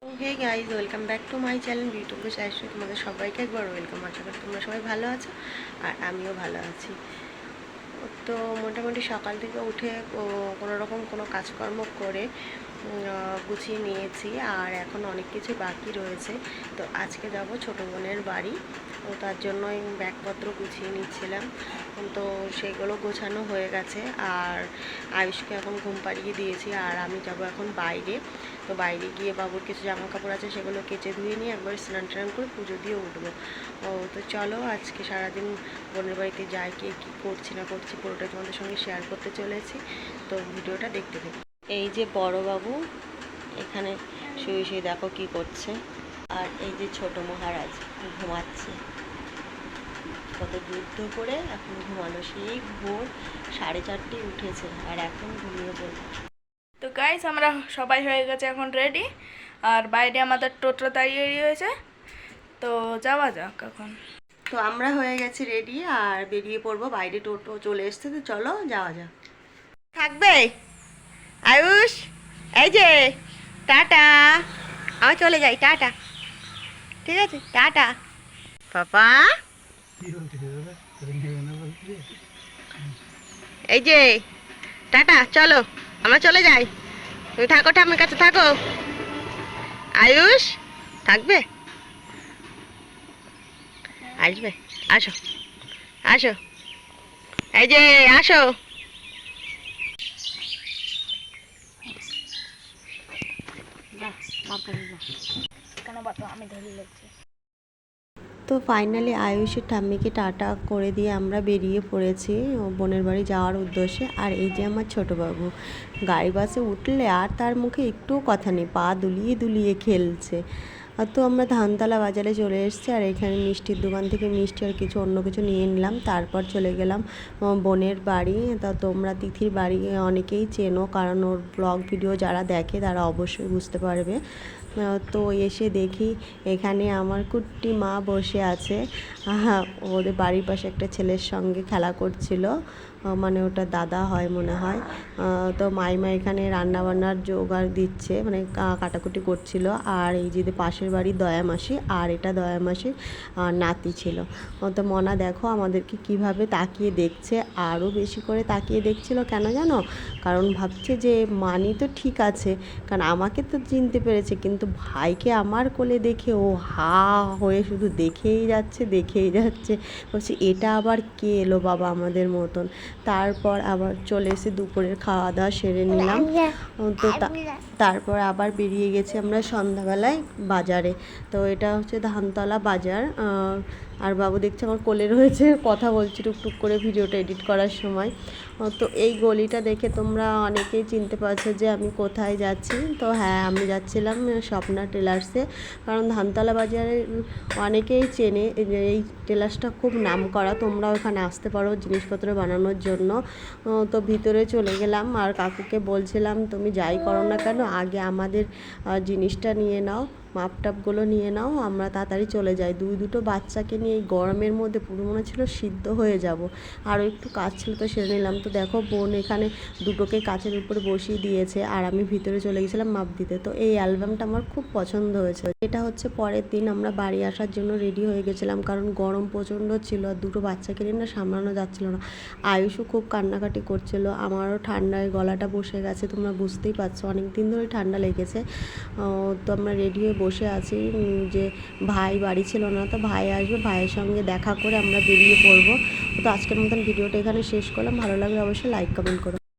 Hey guys, welcome back to my channel beautiful শাশুড়ি। তোমাদের সবাইকে একবার ওয়েলকাম। আশা করি তোমরা সবাই ভালো আছো আর আমিও ভালো আছি। তো মোটামুটি সকাল থেকে উঠে কোনো রকম কোনো কাজকর্ম করে গুছিয়ে নিয়েছি, আর এখন অনেক কিছু বাকি রয়েছে। তো আজকে যাব ছোটো বোনের বাড়ি, তো তার জন্যই ব্যাগপত্র গুছিয়ে নিচ্ছিলাম। তো সেগুলো গোছানো হয়ে গেছে, আর আয়ুষকে এখন ঘুম পাড়িয়ে দিয়েছি, আর আমি যাব এখন বাইরে। তো বাইরে গিয়ে বাবুর কিছু জামা কাপড় আছে, সেগুলো কেচে ধুয়ে নিয়ে একবার স্নান টান করে পুজো দিয়ে উঠবো। তো চলো আজকে সারাদিন বোনের বাড়িতে যাই, কে কী করছি না করছি পুরোটা তোমাদের সঙ্গে শেয়ার করতে চলেছি। তো ভিডিওটা দেখতে থাকি। এই যে বড় বাবু এখানে শুয়ে শুয়ে দেখো কি করছে, আর এই যে ছোট মহারাজ ঘুমাচ্ছে। কত যুদ্ধ করে এখন ঘুমানো, সেই ভোর 4:30 উঠেছে আর এখন ঘুমিয়ে পড়ল। তো গাইস, আমরা সবাই হয়ে গেছে এখন রেডি, আর বাইরে আমাদের টোটো দাঁড়িয়ে হয়েছে। তো যাওয়া যাক এখন। তো আমরা হয়ে গেছি রেডি আর বেরিয়ে পড়বো, বাইরে টোটো চলে এসছে। তো চলো যাওয়া যাক। থাকবে আয়ুষ, এই যে টাটা, আমি চলে যাই, টাটা। ঠিক আছে, টাটা পাপা। এই যে টাটা, চলো আমরা চলে যাই। তুমি থাকো, ঠামের কাছে থাকো। আয়ুষ থাকবে, আসবে, আসো আসো, এই যে আসো। তো ফাইনালি আয়ুষের ঠাম্মিকে টাটা করে দিয়ে আমরা বেরিয়ে পড়েছি বোনের বাড়ি যাওয়ার উদ্দেশ্যে। আর এই যে আমার ছোটো বাবু গাড়ি বাসে উঠলে আর তার মুখে একটুও কথা নেই, পা দুলিয়ে দুলিয়ে খেলছে। আর তো আমরা ধানতলা বাজারে চলে এসেছি, আর এখানে মিষ্টির দোকান থেকে মিষ্টি আর কিছু অন্য কিছু নিয়ে নিলাম। তারপর চলে গেলাম বোনের বাড়ি। তা তোমরা তিথির বাড়ি অনেকেই চেনো, কারণ ওর ব্লগ ভিডিও যারা দেখে তারা অবশ্যই বুঝতে পারবে। তো এসে দেখি এখানে আমার কুট্টি মা বসে আছে, ওদের বাড়ির পাশে একটা ছেলের সঙ্গে খেলা করছিল, মানে ওটা দাদা হয় মনে হয়। তো মাইমা এখানে রান্নাবান্নার জোগাড় দিচ্ছে, মানে কাটাকুটি করছিল। আর এই যে পাশের বাড়ি দয়া মাসি, আর এটা দয়া মাসির নাতি ছিল। তো মনা দেখো আমাদেরকে কিভাবে তাকিয়ে দেখছে, আরও বেশি করে তাকিয়ে দেখছিল। কেন জানো? কারণ ভাবছে যে মানি তো ঠিক আছে, কারণ আমাকে তো চিনতে পেরেছে, কিন্তু ভাইকে আমার কোলে দেখে ও হা হয়ে শুধু দেখেই যাচ্ছে দেখেই যাচ্ছে। বলছি এটা আবার কে এলো বাবা আমাদের মতন। তারপর আবার চলে এসে দুপুরের খাওয়া দাওয়া সেরে নিলাম। তো তারপর আবার বেরিয়ে গেছি আমরা সন্ধ্যাবেলায় বাজারে। তো এটা হচ্ছে ধানতলা বাজার। আর বাবু দেখছে আমার কোলে রয়েছে, কথা বলছি টুকটুক করে ভিডিওটা এডিট করার সময়। তো এই গলিটা দেখে তোমরা অনেকেই চিনতে পারছো যে আমি কোথায় যাচ্ছি। তো হ্যাঁ, আমি যাচ্ছিলাম স্বপ্না টেলার্সে, কারণ ধানতলা বাজারে অনেকেই চেনে, এই টেলার্সটা খুব নাম করা। তোমরা ওখানে আসতে পারো জিনিসপত্র বানানোর জন্য। তো ভিতরে চলে গেলাম, আর কাকুকে বলছিলাম তুমি যাই করো না কেন আগে আমাদের জিনিসটা নিয়ে নাও, মাপটাপগুলো নিয়ে নাও, আমরা তাড়াতাড়ি চলে যাই। দুটো বাচ্চাকে নিয়ে এই গরমের মধ্যে পুরো মনে ছিল সিদ্ধ হয়ে যাব। আরও একটু কাজ ছিল তো সেরে নিলাম। তো দেখো বোন এখানে দুটোকে কাচের উপরে বসিয়ে দিয়েছে, আর আমি ভিতরে চলে গেছিলাম মাপ দিতে। তো এই অ্যালবামটা আমার খুব পছন্দ হয়েছে। এটা হচ্ছে পরের দিন আমরা বাড়ি আসার জন্য রেডি হয়ে গেছিলাম, কারণ গরম প্রচণ্ড ছিল আর দুটো বাচ্চাকে নিয়ে না সামলানো যাচ্ছিল না। আয়ুষও খুব কান্নাকাটি করছিল, আমারও ঠান্ডায় গলাটা বসে গেছে, তোমরা বুঝতেই পারছো অনেক দিন ধরে ঠান্ডা লেগেছে। তো আমরা রেডি হয়ে বসে আছি যে ভাই বাড়ি ছিল না, তো ভাই আসবে, ভাইয়ের সঙ্গে দেখা করে আমরা বেরিয়ে পড়বো। তো আজকের মতন ভিডিওটা এখানে শেষ করলাম। ভালো লাগলে অবশ্যই লাইক কমেন্ট করো।